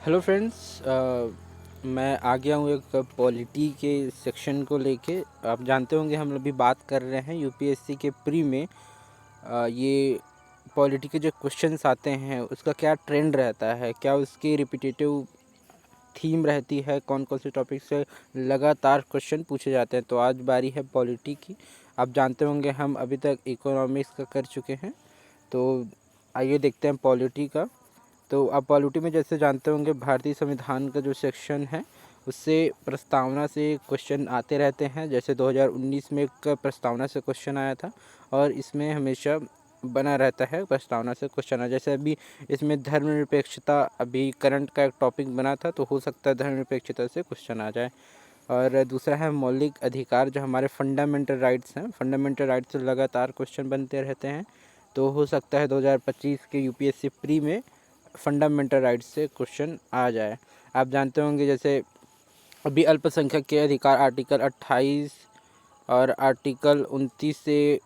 Hello friends, मैं आ गया हूँ एक पॉलिटी के सेक्शन को लेके। आप जानते होंगे हम अभी बात कर रहे हैं यूपीएससी के प्री में ये पॉलिटी के जो क्वेश्चंस आते हैं उसका क्या ट्रेंड रहता है, क्या उसकी रिपीटेटिव थीम रहती है, कौन कौन से टॉपिक से लगातार क्वेश्चन पूछे जाते हैं। तो आज बारी है पॉलिटी की। आप जानते होंगे हम अभी तक इकोनॉमिक्स का कर चुके हैं, तो आइए देखते हैं पॉलिटी का। तो आप पॉलिटी में जैसे जानते होंगे भारतीय संविधान का जो सेक्शन है उससे प्रस्तावना से क्वेश्चन आते रहते हैं। जैसे 2019 में एक प्रस्तावना से क्वेश्चन आया था और इसमें हमेशा बना रहता है प्रस्तावना से क्वेश्चन आया। जैसे अभी इसमें धर्मनिरपेक्षता अभी करंट का एक टॉपिक बना था, तो हो सकता है धर्मनिरपेक्षता से क्वेश्चन आ जाए। और दूसरा है मौलिक अधिकार, जो हमारे फंडामेंटल राइट्स हैं। फंडामेंटल राइट्स से लगातार क्वेश्चन बनते रहते हैं, तो हो सकता है 2025 के यूपीएससी प्री में फंडामेंटल राइट्स से क्वेश्चन आ जाए। आप जानते होंगे जैसे अभी अल्पसंख्यक के अधिकार आर्टिकल 28 और आर्टिकल 29 से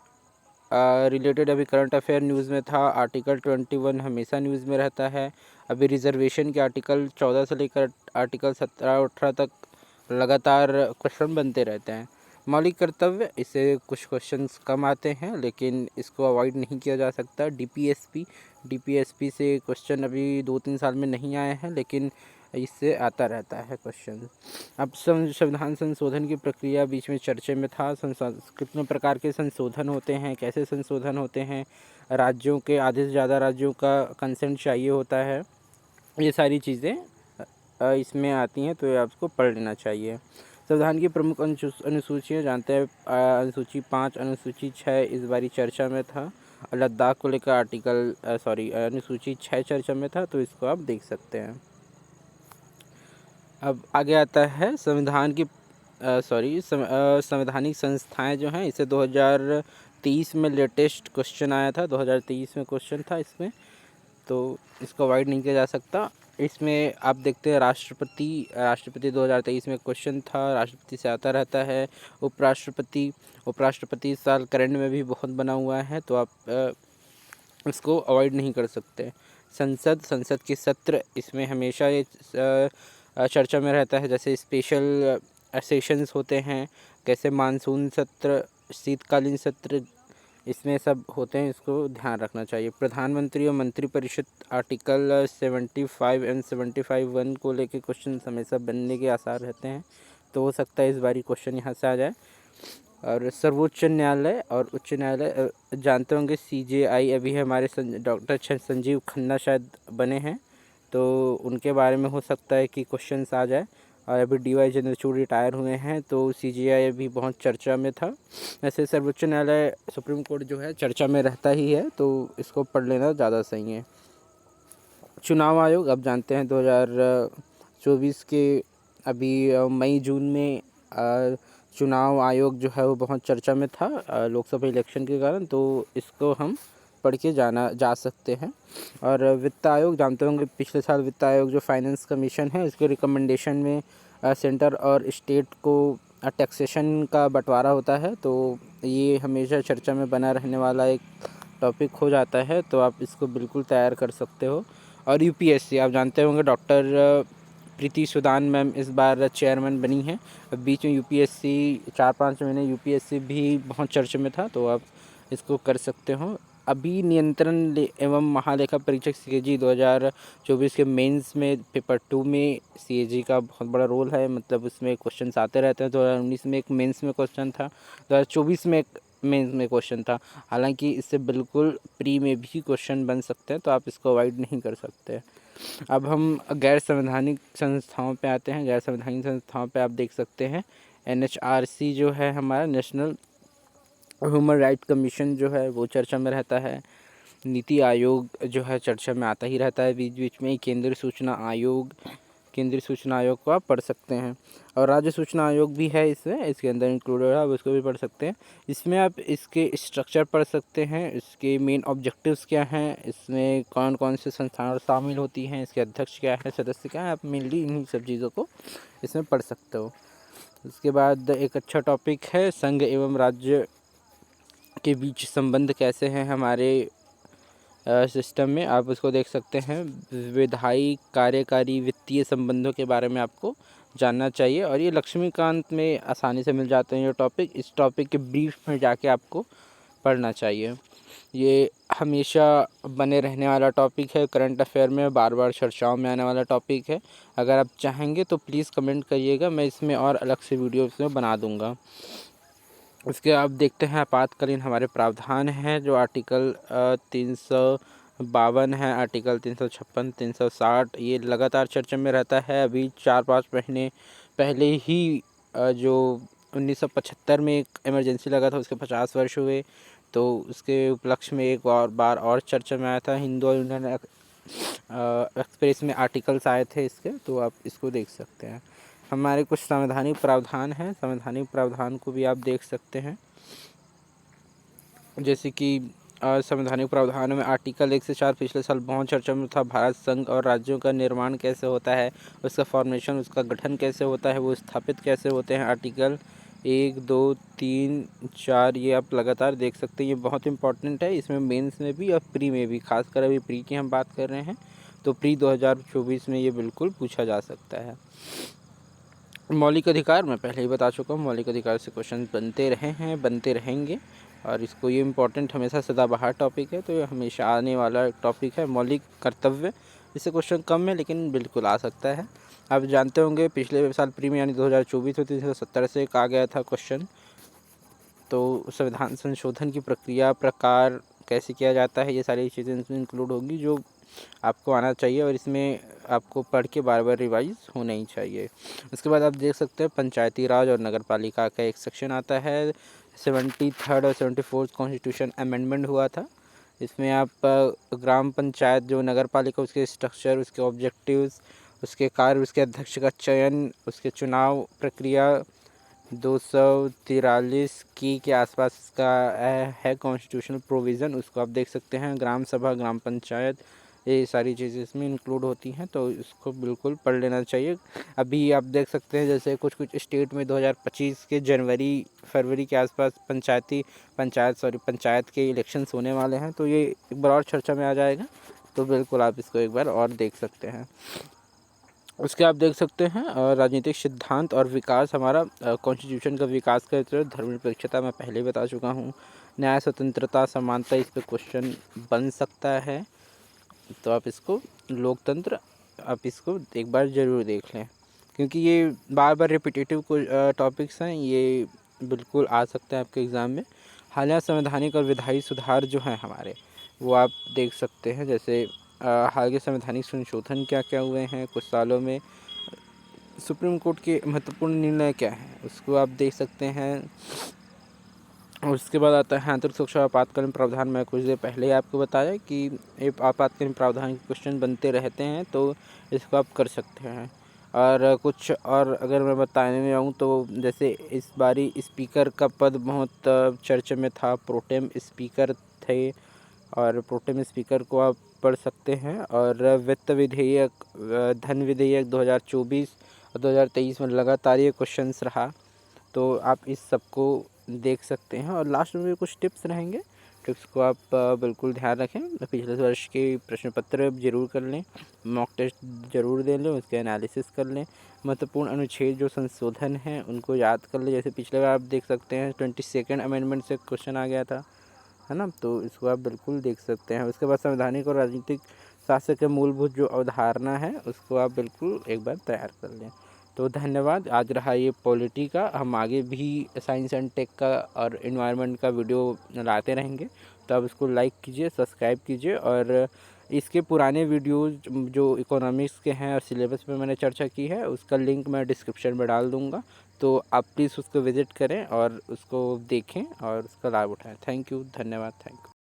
रिलेटेड अभी करंट अफेयर न्यूज़ में था। आर्टिकल 21 हमेशा न्यूज़ में रहता है। अभी रिजर्वेशन के आर्टिकल 14 से लेकर आर्टिकल 17-18 तक लगातार क्वेश्चन बनते रहते हैं। मौलिक कर्तव्य, इससे कुछ क्वेश्चंस कम आते हैं लेकिन इसको अवॉइड नहीं किया जा सकता। डीपीएसपी से क्वेश्चन अभी 2-3 साल में नहीं आए हैं, लेकिन इससे आता रहता है क्वेश्चन। अब संविधान संशोधन की प्रक्रिया बीच में चर्चे में था। कितने प्रकार के संशोधन होते हैं, कैसे संशोधन होते हैं, राज्यों के आधे से ज़्यादा राज्यों का कंसेंट चाहिए होता है, ये सारी चीज़ें इसमें आती हैं, तो ये आपको पढ़ लेना चाहिए। संविधान की प्रमुख अनुसूचियाँ जानते हैं। अनुसूची 5, अनुसूची 6 इस बारी चर्चा में था। लद्दाख को लेकर अनुसूची 6 चर्चा में था, तो इसको आप देख सकते हैं। अब आगे आता है संविधान की संवैधानिक संस्थाएं जो हैं, इसे 2023 में लेटेस्ट क्वेश्चन आया था। 2023 में क्वेश्चन था इसमें, तो इसको अवॉइड नहीं किया जा सकता। इसमें आप देखते हैं राष्ट्रपति 2023 में क्वेश्चन था, राष्ट्रपति से आता रहता है। उपराष्ट्रपति इस साल करंट में भी बहुत बना हुआ है, तो आप इसको अवॉइड नहीं कर सकते। संसद के सत्र, इसमें हमेशा ये चर्चा में रहता है। जैसे स्पेशल सेशंस होते हैं, कैसे मानसून सत्र, शीतकालीन सत्र, इसमें सब होते हैं, इसको ध्यान रखना चाहिए। प्रधानमंत्री और मंत्रिपरिषद आर्टिकल 75 एंड 75(1) को लेके क्वेश्चन हमेशा बनने के आसार रहते हैं, तो हो सकता है इस बारी क्वेश्चन यहाँ से आ जाए। और सर्वोच्च न्यायालय और उच्च न्यायालय, जानते होंगे सीजेआई अभी हमारे डॉक्टर संजीव खन्ना शायद बने हैं, तो उनके बारे में हो सकता है कि क्वेश्चंस आ जाए। और अभी डीवाई चंद्रचूड़ रिटायर हुए हैं, तो सीजेआई अभी बहुत चर्चा में था। ऐसे सर्वोच्च न्यायालय, सुप्रीम कोर्ट जो है चर्चा में रहता ही है, तो इसको पढ़ लेना ज़्यादा सही है। चुनाव आयोग, आप जानते हैं 2024 के अभी मई जून में चुनाव आयोग जो है वो बहुत चर्चा में था लोकसभा इलेक्शन के कारण, तो इसको हम पढ़ के जा सकते हैं। और वित्त आयोग, जानते होंगे पिछले साल वित्त आयोग जो फाइनेंस कमीशन है, उसके रिकमेंडेशन में सेंटर और स्टेट को टैक्सेशन का बंटवारा होता है, तो ये हमेशा चर्चा में बना रहने वाला एक टॉपिक हो जाता है, तो आप इसको बिल्कुल तैयार कर सकते हो। और यूपीएससी, आप जानते होंगे डॉक्टर प्रीति सुदान मैम इस बार चेयरमैन बनी हैं। बीच में यूपीएससी 4-5 महीने यूपीएससी भी बहुत चर्चा में था, तो आप इसको कर सकते हो। अभी नियंत्रण एवं महालेखा परीक्षक सीएजी 2024 के मेंस में पेपर 2 में सीएजी का बहुत बड़ा रोल है, मतलब उसमें क्वेश्चंस आते रहते हैं। 2019 में एक मेंस में क्वेश्चन था, 2024 में एक मेंस में क्वेश्चन था। हालांकि इससे बिल्कुल प्री में भी क्वेश्चन बन सकते हैं, तो आप इसको अवॉइड नहीं कर सकते। अब हम गैर संवैधानिक संस्थाओं पे आते हैं। गैर संवैधानिक संस्थाओं पे आप देख सकते हैं एनएचआरसी जो है हमारा नेशनल ह्यूमन राइट कमीशन जो है वो चर्चा में रहता है। नीति आयोग जो है चर्चा में आता ही रहता है बीच बीच में। केंद्रीय सूचना आयोग को आप पढ़ सकते हैं। और राज्य सूचना आयोग भी है इसमें, इसके अंदर इंक्लूडेड है, आप उसको भी पढ़ सकते हैं। इसमें आप इसके स्ट्रक्चर पढ़ सकते हैं, इसके मेन ऑब्जेक्टिव्स क्या हैं, इसमें कौन कौन से संस्थान शामिल होती हैं, इसके अध्यक्ष क्या है, सदस्य क्या है, आप मेनली इन्हीं सब चीज़ों को इसमें पढ़ सकते हो। उसके बाद एक अच्छा टॉपिक है संघ एवं राज्य के बीच संबंध कैसे हैं हमारे सिस्टम में आप उसको देख सकते हैं। विधायी, कार्यकारी, वित्तीय संबंधों के बारे में आपको जानना चाहिए और ये लक्ष्मीकांत में आसानी से मिल जाते हैं ये टॉपिक। इस टॉपिक के ब्रीफ में जाके आपको पढ़ना चाहिए। ये हमेशा बने रहने वाला टॉपिक है, करंट अफेयर में बार बार चर्चाओं में आने वाला टॉपिक है। अगर आप चाहेंगे तो प्लीज़ कमेंट करिएगा, मैं इसमें और अलग से वीडियो इसमें बना दूंगा। उसके आप देखते हैं आपातकालीन हमारे प्रावधान हैं जो आर्टिकल 352 है, आर्टिकल 356, 360 ये लगातार चर्चा में रहता है। अभी 4-5 महीने पहले ही जो 1975 में एक इमरजेंसी लगा था उसके 50 वर्ष हुए, तो उसके उपलक्ष्य में एक और बार और चर्चा में आया था। हिंदू और इंडियन एक्सप्रेस में आर्टिकल्स आए थे इसके, तो आप इसको देख सकते हैं। हमारे कुछ संवैधानिक प्रावधान हैं, संवैधानिक प्रावधान को भी आप देख सकते हैं। जैसे कि संवैधानिक प्रावधानों में आर्टिकल 1 से 4 पिछले साल बहुत चर्चा में था। भारत संघ और राज्यों का निर्माण कैसे होता है, उसका फॉर्मेशन, उसका गठन कैसे होता है, वो स्थापित कैसे होते हैं। आर्टिकल 1, 2, 3, 4 ये आप लगातार देख सकते हैं। ये बहुत इंपॉर्टेंट है, इसमें मेंस में भी और प्री में भी, खासकर अभी प्री की हम बात कर रहे हैं तो प्री 2024 में ये बिल्कुल पूछा जा सकता है। मौलिक अधिकार मैं पहले ही बता चुका हूँ, मौलिक अधिकार से क्वेश्चन बनते रहे हैं, बनते रहेंगे और इसको ये इम्पोर्टेंट हमेशा सदाबहार टॉपिक है, तो ये हमेशा आने वाला टॉपिक है। मौलिक कर्तव्य, इससे क्वेश्चन कम है लेकिन बिल्कुल आ सकता है। आप जानते होंगे पिछले साल प्री में यानी 2024 में 370 से एक आ गया था क्वेश्चन। तो संविधान संशोधन की प्रक्रिया, प्रकार कैसे किया जाता है, ये सारी चीज़ें इसमें इंक्लूड होगी जो आपको आना चाहिए और इसमें आपको पढ़ के बार बार रिवाइज होना ही चाहिए। उसके बाद आप देख सकते हैं पंचायती राज और नगर पालिका का एक सेक्शन आता है। 73rd और 74th कॉन्स्टिट्यूशन अमेंडमेंट हुआ था। इसमें आप ग्राम पंचायत जो नगर पालिका, उसके स्ट्रक्चर, उसके ऑब्जेक्टिव्स, उसके कार्य, उसके अध्यक्ष का चयन, उसके चुनाव प्रक्रिया 243 की के आसपास का है कॉन्स्टिट्यूशनल प्रोविज़न, उसको आप देख सकते हैं। ग्राम सभा, ग्राम पंचायत, ये सारी चीज़ें इसमें इंक्लूड होती हैं, तो इसको बिल्कुल पढ़ लेना चाहिए। अभी आप देख सकते हैं जैसे कुछ कुछ स्टेट में 2025 के जनवरी फरवरी के आसपास पंचायत के इलेक्शंस होने वाले हैं, तो ये एक बार और चर्चा में आ जाएगा, तो बिल्कुल आप इसको एक बार और देख सकते हैं। उसके आप देख सकते हैं राजनीतिक सिद्धांत और विकास, हमारा कॉन्स्टिट्यूशन का विकास का धर्मनिरपेक्षता मैं पहले बता चुका हूँ। न्याय, स्वतंत्रता, समानता, इस पर क्वेश्चन बन सकता है, तो आप इसको लोकतंत्र, आप इसको एक बार ज़रूर देख लें क्योंकि ये बार बार रिपीटेटिव टॉपिक्स हैं, ये बिल्कुल आ सकते हैं आपके एग्ज़ाम में। हालिया संवैधानिक और विधायी सुधार जो हैं हमारे, वो आप देख सकते हैं। जैसे हाल के संवैधानिक संशोधन क्या क्या हुए हैं कुछ सालों में, सुप्रीम कोर्ट के महत्वपूर्ण निर्णय क्या हैं उसको आप देख सकते हैं। और उसके बाद आता है आंतरिक सुरक्षा आपातकालीन प्रावधान। मैं कुछ देर पहले ही आपको बताया कि ये आपातकालीन प्रावधान के क्वेश्चन बनते रहते हैं, तो इसको आप कर सकते हैं। और कुछ और अगर मैं बताने में आऊँ तो जैसे इस बारी स्पीकर का पद बहुत चर्चा में था, प्रोटेम स्पीकर थे और प्रोटेम स्पीकर को आप पढ़ सकते हैं। और वित्त विधेयक, धन विधेयक 2024 और 2023 में लगातार ये क्वेश्चंस रहा, तो आप इस सबको देख सकते हैं। और लास्ट में भी कुछ टिप्स रहेंगे, टिप्स को आप बिल्कुल ध्यान रखें। पिछले वर्ष के प्रश्न पत्र ज़रूर कर लें, मॉक टेस्ट ज़रूर दे लें, उसके एनालिसिस कर लें। महत्वपूर्ण अनुच्छेद जो संशोधन हैं उनको याद कर लें। जैसे पिछले बार आप देख सकते हैं 22nd अमेंडमेंट से क्वेश्चन आ गया था, है ना, तो इसको आप बिल्कुल देख सकते हैं। उसके बाद संवैधानिक और राजनीतिक शासन के मूलभूत जो अवधारणा है उसको आप बिल्कुल एक बार तैयार कर लें। तो धन्यवाद। आज रहा ये पॉलिटी का, हम आगे भी साइंस एंड टेक का और इन्वायरमेंट का वीडियो लाते रहेंगे, तो आप इसको लाइक कीजिए, सब्सक्राइब कीजिए। और इसके पुराने वीडियोज़ जो इकोनॉमिक्स के हैं और सिलेबस में मैंने चर्चा की है उसका लिंक मैं डिस्क्रिप्शन में डाल दूँगा, तो आप प्लीज़ उसको विज़िट करें और उसको देखें और उसका लाभ उठाएँ। थैंक यू, धन्यवाद, थैंक यू।